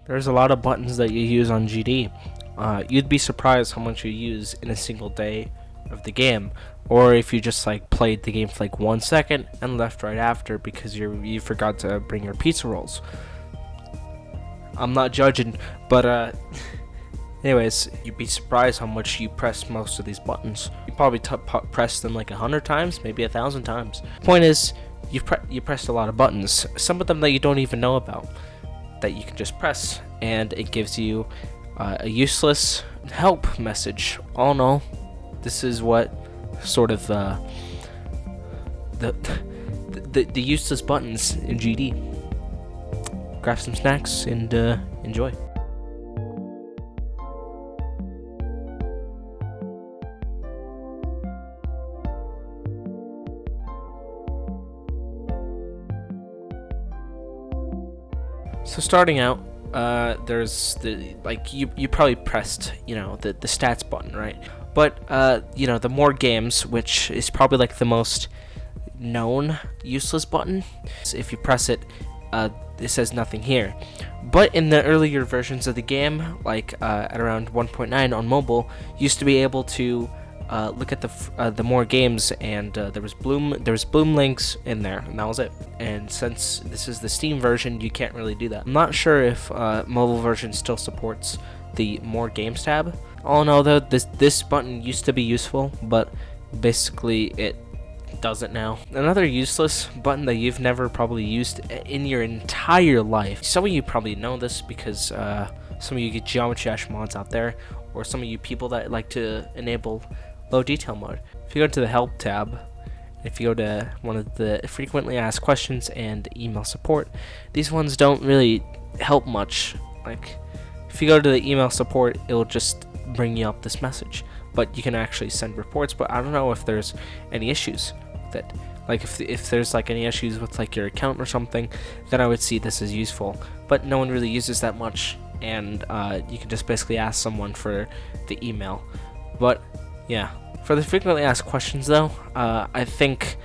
There's a lot of buttons that you use on GD. You'd be surprised how much you use in a single day of the game, or if you just like played the game for like 1 second and left right after because you forgot to bring your pizza rolls. I'm not judging, but anyways, you'd be surprised how much you press most of these buttons. You probably pressed them like 100 times, maybe 1,000 times. Point is, you pressed a lot of buttons, some of them that you don't even know about, that you can just press, and it gives you a useless help message. All in all, this is what sort of the useless buttons in GD. Grab some snacks and enjoy. So starting out, there's the you probably pressed the stats button, right? But the more games, which is probably like the most known useless button, if you press it, it says nothing here. But in the earlier versions of the game, like at around 1.9 on mobile, you used to be able to look at the more games, and there was bloom links in there, and that was it. And since this is the Steam version, you can't really do that. I'm not sure if mobile version still supports the more games tab. All in all, though, this button used to be useful, but basically it doesn't now. Another useless button that you've never probably used in your entire life. Some of you probably know this because some of you get Geometry Dash mods out there, or some of you people that like to enable low detail mode. If you go to the help tab, if you go to one of the frequently asked questions and email support, these ones don't really help much. Like if you go to the email support, it'll just bring you up this message, but you can actually send reports. But I don't know if there's any issues with it. Like if there's like any issues with like your account or something, then I would see this as useful. But no one really uses that much, and you can just basically ask someone for the email. But yeah, for the frequently asked questions though, I think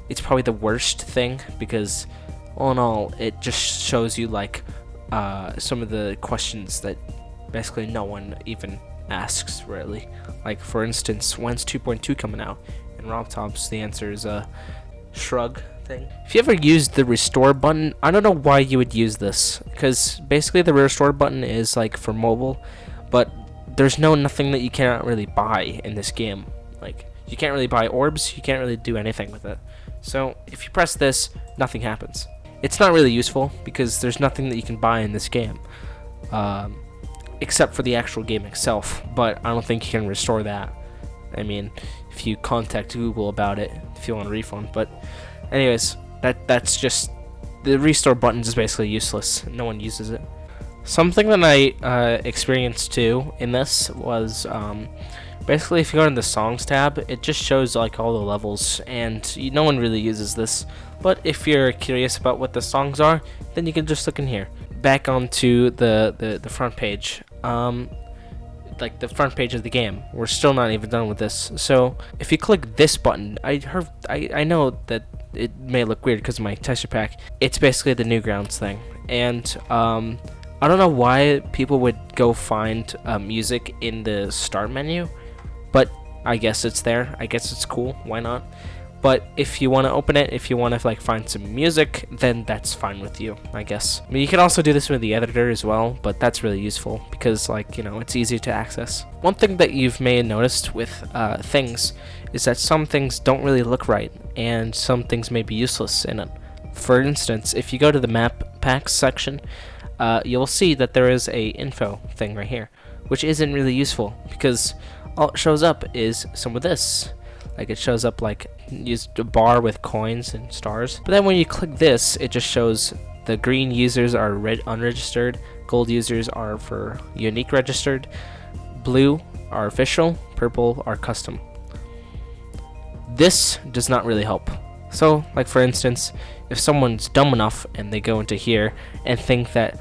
it's probably the worst thing, because all in all, it just shows you like some of the questions that basically no one even asks really. Like for instance, when's 2.2 coming out? And RobTops, the answer is a shrug thing. If you ever used the restore button, I don't know why you would use this, because basically the restore button is like for mobile, but there's nothing that you cannot really buy in this game. Like you can't really buy orbs, you can't really do anything with it. So if you press this, nothing happens. It's not really useful because there's nothing that you can buy in this game, except for the actual game itself. But I don't think you can restore that. I mean, if you contact Google about it if you want a refund. But anyways, that's just, the restore button is basically useless. No one uses it. Something that I experienced too in this was basically if you go in the songs tab, it just shows like all the levels, and no one really uses this. But if you're curious about what the songs are, then you can just look in here. Back onto the front page, like the front page of the game. We're still not even done with this. So if you click this button, I know that it may look weird because of my texture pack. It's basically the Newgrounds thing, and I don't know why people would go find music in the start menu, but I guess it's there. I guess it's cool. Why not? But if you want to open it, if you want to like find some music, then that's fine with you, I guess. I mean, you can also do this with the editor as well, but that's really useful because like, it's easy to access. One thing that you've may have noticed with things is that some things don't really look right, and some things may be useless in it. For instance, if you go to the map packs section, you'll see that there is a info thing right here, which isn't really useful because all it shows up is some of this. Like it shows up like used a bar with coins and stars. But then when you click this, it just shows the green users are unregistered, gold users are for unique registered, blue are official, purple are custom. This does not really help. So like for instance, if someone's dumb enough and they go into here and think that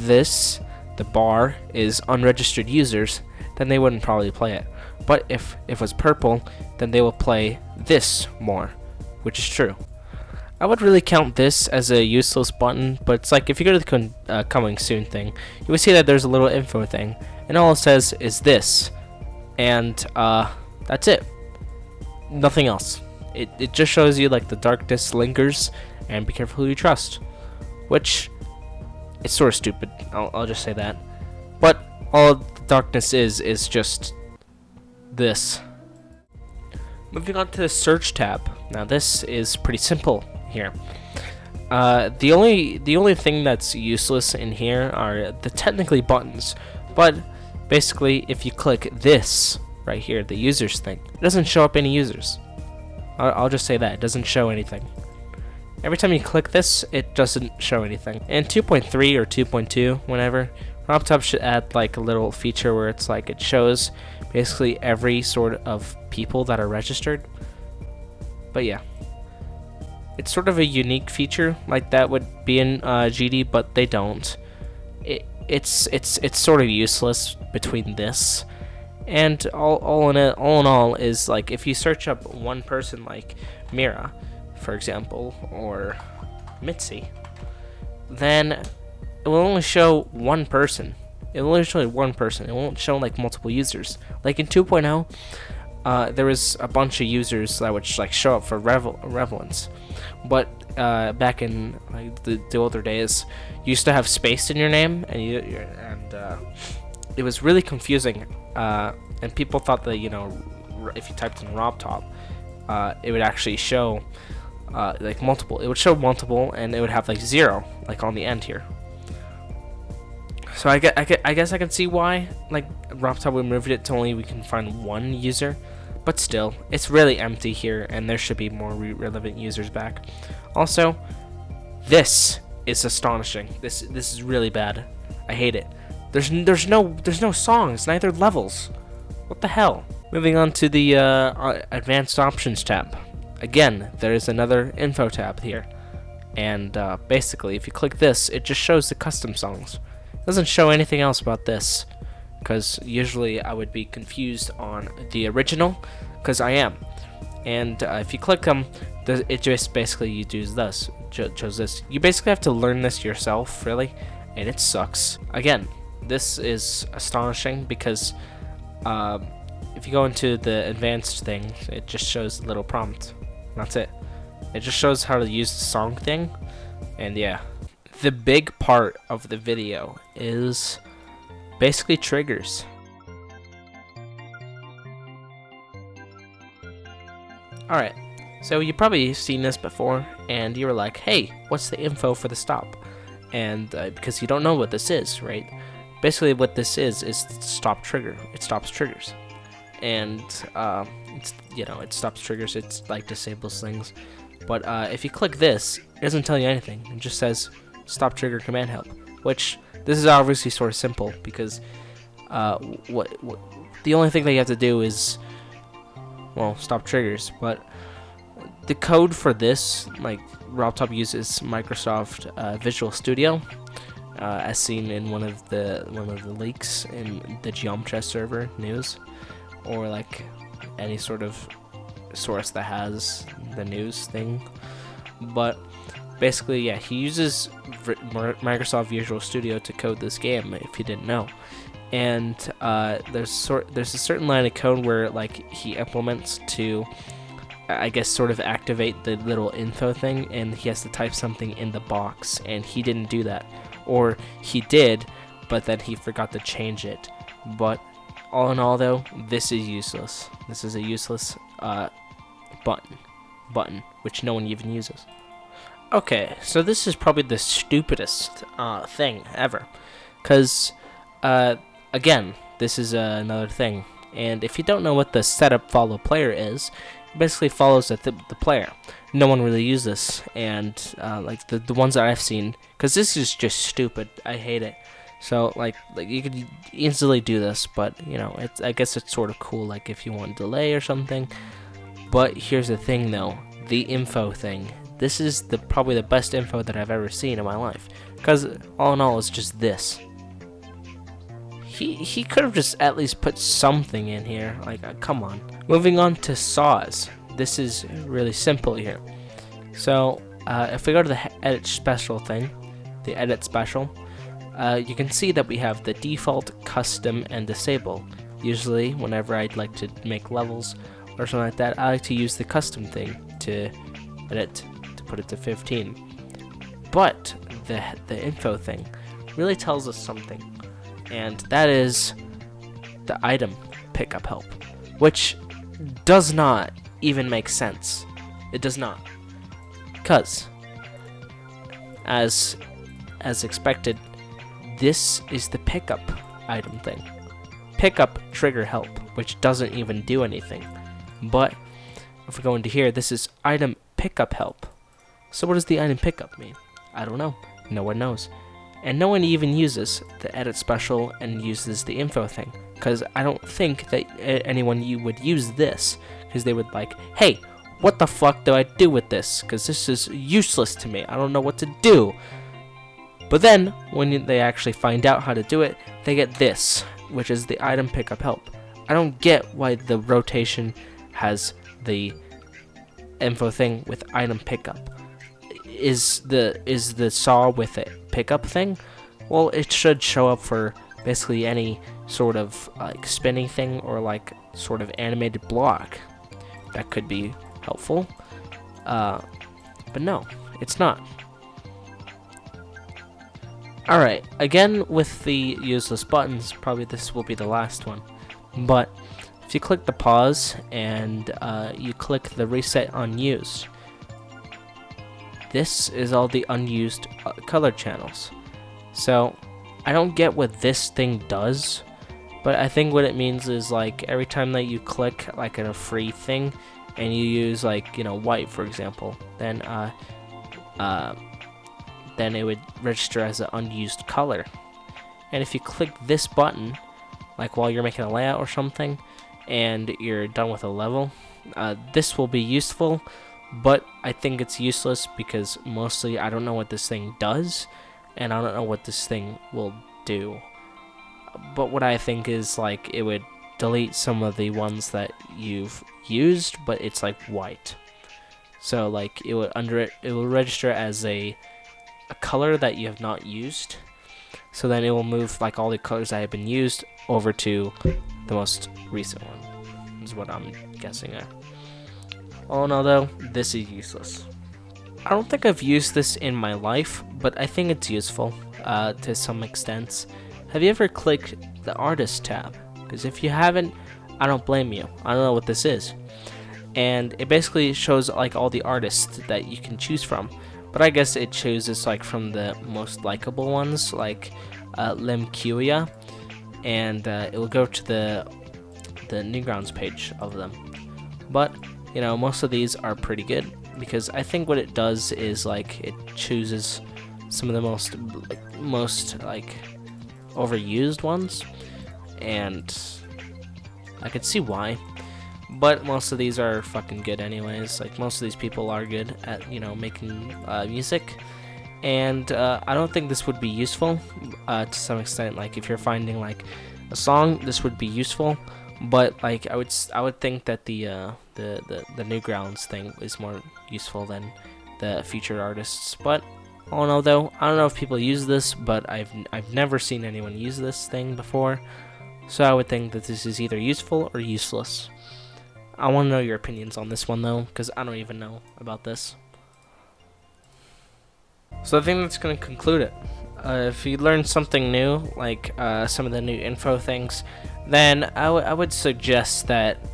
the bar is unregistered users, then they wouldn't probably play it. But if it was purple, then they will play this more, which is true. I would really count this as a useless button, but it's like if you go to the coming soon thing, you will see that there's a little info thing, and all it says is this, and that's it. Nothing else. It just shows you like the darkness lingers, and be careful who you trust, which it's sort of stupid. I'll just say that. But all the darkness is just this. Moving on to the search tab. Now this is pretty simple here. The only thing that's useless in here are the technically buttons, but basically if you click this right here, the users thing, it doesn't show up any users. I'll just say that it doesn't show anything. Every time you click this, it doesn't show anything. In 2.3 or 2.2, whenever, RobTop should add like a little feature where it's like it shows basically every sort of people that are registered. But yeah, it's sort of a unique feature, like that would be in GD, but they don't. It's sort of useless between this and all in all is like if you search up one person like Mira, for example, or Mitzi, then it will only show one person. It will only show one person. It won't show like multiple users. Like in 2.0, there was a bunch of users that would like show up for relevance, but back in like the older days, you used to have space in your name, and it was really confusing. And people thought that if you typed in RobTop, it would actually show like multiple. It would show multiple, and it would have like 0 like on the end here. So I guess I can see why like RobTop removed it to only we can find one user, but still it's really empty here, and there should be more relevant users back. Also, this is astonishing. This is really bad. I hate it. There's no songs, neither levels. What the hell? Moving on to the advanced options tab. Again, there is another info tab here, and basically if you click this, it just shows the custom songs. It doesn't show anything else about this, because usually I would be confused on the original, because I am. And if you click them, it just basically you do this, chose this. You basically have to learn this yourself, really, and it sucks. Again, this is astonishing because if you go into the advanced thing, it just shows the little prompt. That's it. It just shows how to use the song thing, and yeah. The big part of the video is basically triggers. Alright, so you've probably seen this before, and you were like, hey, what's the info for the stop? And because you don't know what this is, right? Basically what this is stop trigger. It stops triggers. And it stops triggers. It's like disables things. But if you click this, it doesn't tell you anything. It just says stop trigger command help, which this is obviously sort of simple because the only thing that you have to do is, well, stop triggers. But the code for this, like RobTop uses Microsoft Visual Studio, as seen in one of the leaks in the Geometry server news, or like any sort of source that has the news thing. But basically, yeah, he uses Microsoft Visual Studio to code this game, if you didn't know. And there's a certain line of code where like he implements to, I guess, sort of activate the little info thing, and he has to type something in the box, and he didn't do that. Or he did, but then he forgot to change it. But all in all, though, this is useless. This is a useless button, which no one even uses. Okay, so this is probably the stupidest thing ever, because again, this is another thing, and if you don't know what the setup follow player is, it basically follows the player. No one really uses this, and like the ones that I've seen, because this is just stupid. I hate it. So like you could easily do this, but I guess it's sort of cool, like if you want delay or something. But here's the thing, though, the info thing. This is probably the best info that I've ever seen in my life, because all in all, it's just this. He could have just at least put something in here. Like, come on. Moving on to saws. This is really simple here. So if we go to the edit special thing, the edit special, you can see that we have the default, custom, and disable. Usually, whenever I'd like to make levels or something like that, I like to use the custom thing to edit, to put it to 15. But the info thing really tells us something, and that is the item pickup help, which does not even make sense. It does not, because as expected, this is the pickup item thing. Pickup trigger help, which doesn't even do anything. But if we go into here, this is item pickup help. So what does the item pickup mean? I don't know. No one knows. And no one even uses the edit special and uses the info thing, because I don't think that anyone would use this, because they would like, hey, what the fuck do I do with this? Because this is useless to me. I don't know what to do. But then, when they actually find out how to do it, they get this, which is the item pickup help. I don't get why the rotation has the info thing with item pickup. Is the saw with a pickup thing? Well, it should show up for basically any sort of like spinning thing or like sort of animated block. That could be helpful. But no, it's not. Alright, again with the useless buttons, probably this will be the last one. But if you click the pause and you click the reset unused, this is all the unused color channels. So I don't get what this thing does, but I think what it means is like every time that you click like in a free thing and you use like, you know, white for example, then it would register as an unused color. And if you click this button, like while you're making a layout or something, and you're done with a level, this will be useful, but I think it's useless because mostly I don't know what this thing does, and I don't know what this thing will do. But what I think is like it would delete some of the ones that you've used, but it's like white. So like it will register as a color that you have not used. So then it will move like all the colors that have been used over to the most recent one, is what I'm guessing at. All in all though, this is useless. I don't think I've used this in my life, but I think it's useful to some extent. Have you ever clicked the artist tab? Because if you haven't, I don't blame you. I don't know what this is. And it basically shows like all the artists that you can choose from. But I guess it chooses like from the most likable ones, like Lemkuya, and it will go to the Newgrounds page of them. But you know, most of these are pretty good because I think what it does is like it chooses some of the most like overused ones, and I could see why. But most of these are fucking good anyways. Like most of these people are good at, you know, making music, and I don't think this would be useful to some extent. Like if you're finding like a song, this would be useful, but like I would think that the Newgrounds thing is more useful than the featured artists. But all in all though, I don't know if people use this, but I've never seen anyone use this thing before, so I would think that this is either useful or useless. I want to know your opinions on this one though, because I don't even know about this. So I think that's going to conclude it. If you learned something new, like some of the new info things, then I would suggest that,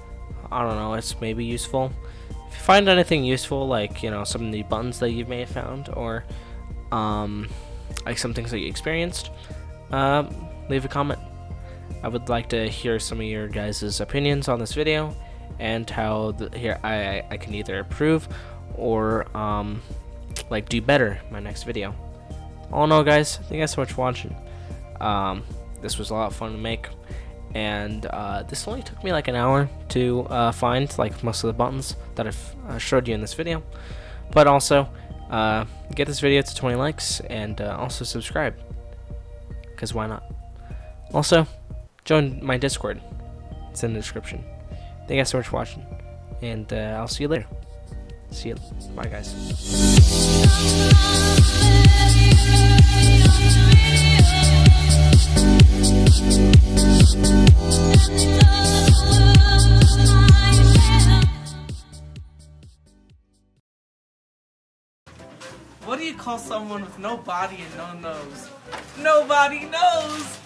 I don't know, it's maybe useful. If you find anything useful, like, you know, some of the buttons that you may have found, or like some things that you experienced, leave a comment. I would like to hear some of your guys' opinions on this video, and how I can either improve or like do better in my next video. All in all guys, thank you guys so much for watching. This was a lot of fun to make, and this only took me like an hour to find like most of the buttons that I've showed you in this video. But also get this video to 20 likes, and also subscribe, because why not. Also join my Discord, it's in the description. Thank you guys so much for watching, and I'll see you later. See you. Bye, guys. What do you call someone with no body and no nose? Nobody knows!